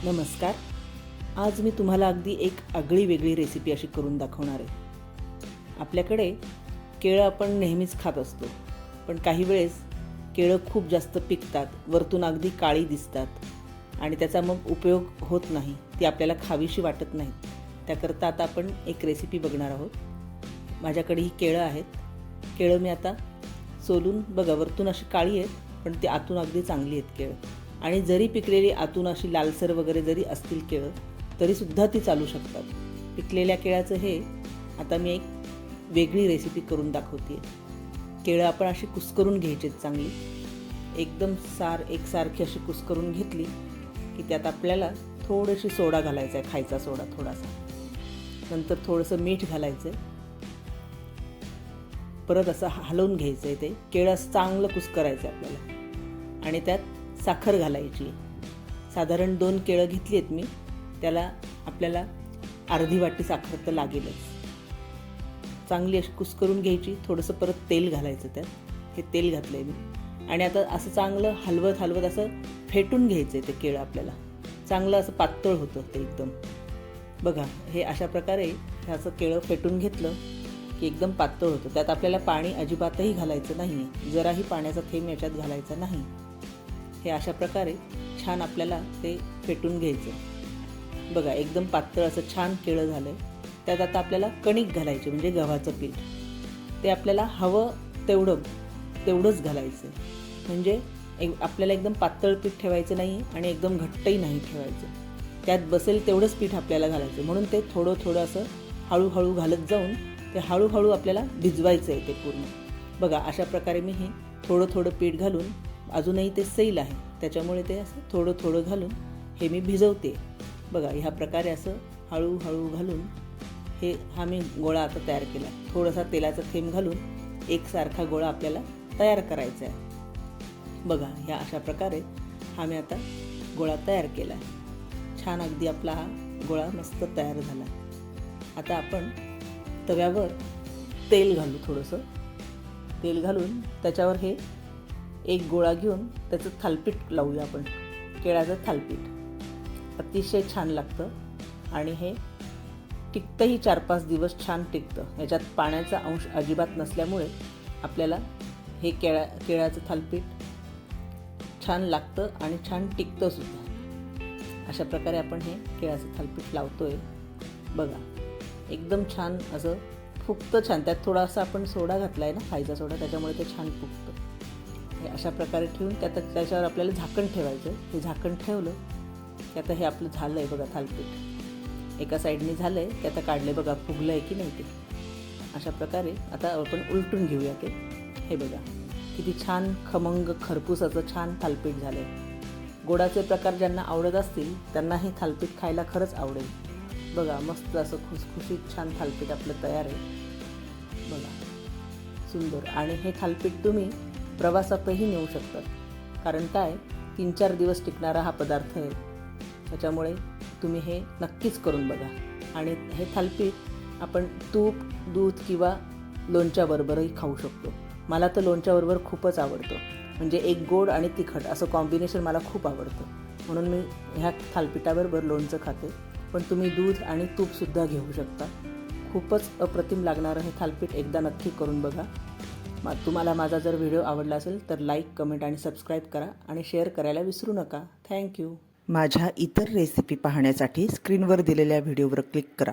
नमस्कार. आज मी तुम्हाला अगदी एक आगळी वेगळी रेसिपी अशी करून दाखवणार आहे. आपल्याकडे केळं आपण नेहमीच खात असतो, पण काही वेळेस केळं खूप जास्त पिकतात, वरतून अगदी काळी दिसतात आणि त्याचा मग उपयोग होत नाही, ती आपल्याला खावीशी वाटत नाहीत. त्याकरता आता आपण एक रेसिपी बघणार आहोत. माझ्याकडे ही केळं आहेत. केळं मी आता सोलून बघा, वरतून अशी काळी आहेत, पण ती आतून अगदी चांगली आहेत केळं. आणि जरी पिकलेली आतून अशी लालसर वगैरे जरी असतील केळं, तरीसुद्धा ती चालू शकतात. पिकलेल्या केळाचं हे आता मी एक वेगळी रेसिपी करून दाखवते. केळं आपण अशी कुस्करून घ्यायची चांगली, एकदम एकसारखी अशी कुस्करून घेतली की त्यात आपल्याला थोडीशी सोडा घालायचा आहे, खायचा सोडा थोडासा. नंतर थोडंसं मीठ घालायचं आहे. परत असं हलवून घ्यायचं आहे. ते केळं असं चांगलं कुस्करायचं आहे आपल्याला. आणि त्यात साखर घालायची. साधारण 2 केळं घेतली आहेत मी, त्याला आपल्याला अर्धी वाटी साखर तर लागेलच. चांगली अशी कुस्करून घ्यायची. थोडंसं परत तेल घालायचं त्यात. हे तेल घातलं आहे मी. आणि आता असं चांगलं हलवत असं फेटून घ्यायचं आहे ते केळं आपल्याला. चांगलं असं पातळ होतं ते एकदम. बघा, हे अशा प्रकारे हे असं केळं फेटून घेतलं की एकदम पातळ होतं. त्यात आपल्याला पाणी अजिबातही घालायचं नाही, जराही पाण्याचा थेंब याच्यात घालायचा नाही. हे अशा प्रकारे छान आपल्याला ते फेटून घ्यायचं. बघा, एकदम पातळ असं छान केळं झालं आहे. त्यात आता आपल्याला कणिक घालायची, म्हणजे गव्हाचं पीठ. ते आपल्याला हवं तेवढंच घालायचं. म्हणजे आपल्याला एकदम पातळ पीठ ठेवायचं नाही आणि एकदम घट्टही नाही ठेवायचं. त्यात बसेल तेवढंच पीठ आपल्याला घालायचं. म्हणून ते थोडं असं हळूहळू घालत जाऊन ते हळूहळू आपल्याला भिजवायचं आहे ते पूर्ण. बघा, अशा प्रकारे मी हे थोडं पीठ घालून, अजूनही ते सैल आहे त्याच्यामुळे ते असं थोडं घालून हे मी भिजवते. बघा, ह्या प्रकारे असं हळूहळू घालून हा मी गोळा आता तयार केला. थोडासा तेलाचा थेंब घालून एकसारखा गोळा आपल्याला तयार करायचा आहे. बघा, ह्या अशा प्रकारे हा मी आता गोळा तयार केला आहे. छान अगदी आपला हा गोळा मस्त तयार झाला. आता आपण तव्यावर तेल घालू. थोडंसं तेल घालून त्याच्यावर हे एक गोळा घेऊन त्याचं थालपीठ लावूया आपण. केळाचं थालपीठ अतिशय छान लागतं आणि हे टिकतंही 4-5 दिवस छान टिकतं. याच्यात पाण्याचा अंश अजिबात नसल्यामुळे आपल्याला हे केळाचं थालपीठ छान लागतं आणि छान टिकतं सुद्धा. अशा प्रकारे आपण हे केळाचं थालपीठ लावतोय. बघा, एकदम छान असं फुगतं छान. त्यात थोडासा आपण सोडा घातला आहे ना, खायचा सोडा, त्याच्यामुळे ते छान फुगतं. हे अशा प्रकारे ठेवून त्याच्यावर आपल्याला झाकण ठेवायचं. हे झाकण ठेवलं की आता हे आपलं झालं आहे. बघा, थालपीठ एका साईडने झालं आहे, ते आता काढलं आहे. बघा, फुगलं आहे की नाही ते. अशा प्रकारे आता आपण उलटून घेऊया ते. हे बघा, किती छान खमंग खरपूस असं छान थालपीठ झालं आहे. गोडाचे प्रकार ज्यांना आवडत असतील त्यांना हे थालपीठ खायला खरंच आवडेल. बघा, मस्त असं खुसखुशीत छान थालपीठ आपलं तयार आहे. बघा, सुंदर. आणि हे थालपीठ तुम्ही प्रवासातही नेऊ शकतात. कारण काय, 3-4 दिवस टिकणारा हा पदार्थ आहे. त्याच्यामुळे तुम्ही हे नक्कीच करून बघा. आणि हे थालपीठ आपण तूप, दूध किंवा लोणच्याबरोबरही खाऊ शकतो. मला तर लोणच्याबरोबर खूपच आवडतं. म्हणजे एक गोड आणि तिखट असं कॉम्बिनेशन मला खूप आवडतं, म्हणून मी ह्या थालपीठाबरोबर लोणचं खाते. पण तुम्ही दूध आणि तूपसुद्धा घेऊ शकता. खूपच अप्रतिम लागणारं हे थालपीठ एकदा नक्की करून बघा. तुम्हाला माझा जर व्हिडिओ आवडला असेल तर लाईक, कमेंट आणि सबस्क्राईब करा आणि शेअर करायला विसरू नका. थँक्यू. माझ्या इतर रेसिपी पाहण्यासाठी स्क्रीनवर दिलेल्या व्हिडिओवर क्लिक करा.